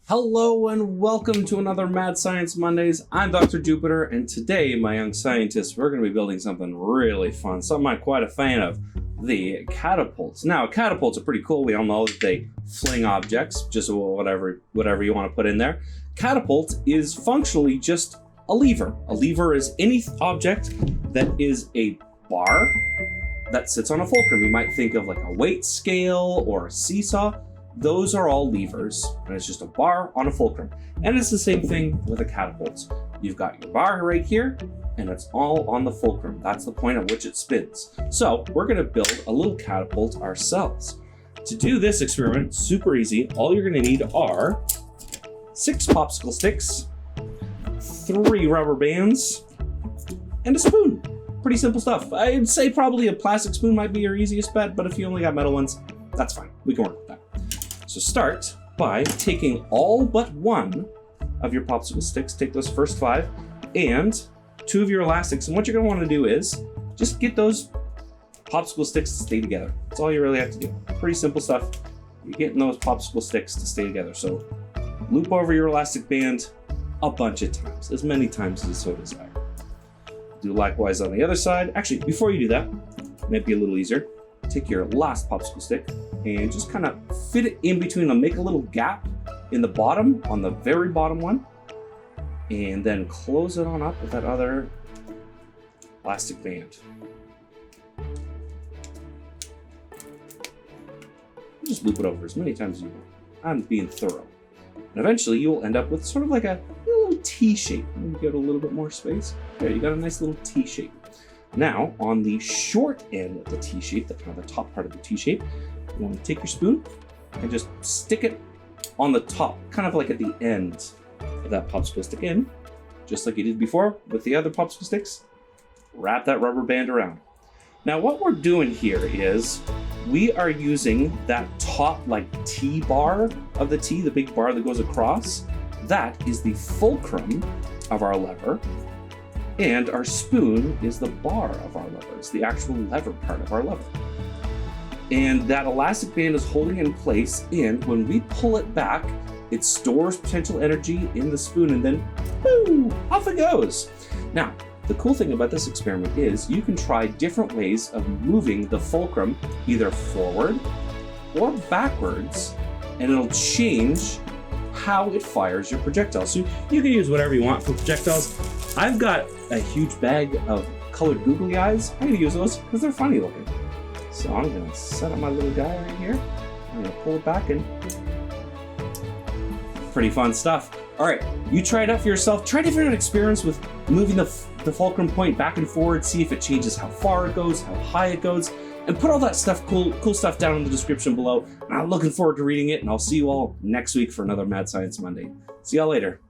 Hello and welcome to another Mad Science Mondays. I'm Dr. Jupiter, and today, my young scientists, we're going to be building something really fun, something I'm quite a fan of, the catapults. Now, catapults are pretty cool. We all know that they fling objects, just whatever you want to put in there. Catapult is functionally just a lever. A lever is any object that is a bar that sits on a fulcrum. You might think of like a weight scale or a seesaw. Those are all levers, and it's just a bar on a fulcrum. And it's the same thing with a catapult. You've got your bar right here, and it's all on the fulcrum. That's the point at which it spins. So we're gonna build a little catapult ourselves. To do this experiment, super easy. All you're gonna need are 6 popsicle sticks, 3 rubber bands, and a spoon. Pretty simple stuff. I'd say probably a plastic spoon might be your easiest bet, but if you only got metal ones, that's fine. We can work with that. So start by taking all but 1 of your popsicle sticks, take those first 5, and 2 of your elastics. And what you're gonna wanna do is just get those popsicle sticks to stay together. That's all you really have to do. Pretty simple stuff. You're getting those popsicle sticks to stay together. So loop over your elastic band a bunch of times, as many times as you so desire. Do likewise on the other side. Actually, before you do that, it might be a little easier. Take your last popsicle stick and just kind of fit it in between them. Make a little gap in the bottom, on the very bottom one, and then close it on up with that other elastic band. Just loop it over as many times as you want. I'm being thorough. And eventually you will end up with sort of like a little T shape. Maybe get a little bit more space. There, you got a nice little T shape. Now, on the short end of the T-shape, the kind of the top part of the T-shape, you want to take your spoon and just stick it on the top, kind of like at the end of that popsicle stick in, just like you did before with the other popsicle sticks. Wrap that rubber band around. Now, what we're doing here is we are using that top like T-bar of the T, the big bar that goes across. That is the fulcrum of our lever. And our spoon is the bar of our lever. It's the actual lever part of our lever. And that elastic band is holding in place, and when we pull it back, it stores potential energy in the spoon, and then boom, off it goes. Now, the cool thing about this experiment is you can try different ways of moving the fulcrum either forward or backwards, and it'll change how it fires your projectile. So you can use whatever you want for projectiles. I've got a huge bag of colored googly eyes. I'm gonna use those because they're funny looking. So I'm gonna set up my little guy right here. I'm gonna pull it back and pretty fun stuff. All right, you try it out for yourself. Try different experiments with moving the fulcrum point back and forward. See if it changes how far it goes, how high it goes, and put all that stuff, cool stuff down in the description below. And I'm looking forward to reading it, and I'll see you all next week for another Mad Science Monday. See y'all later.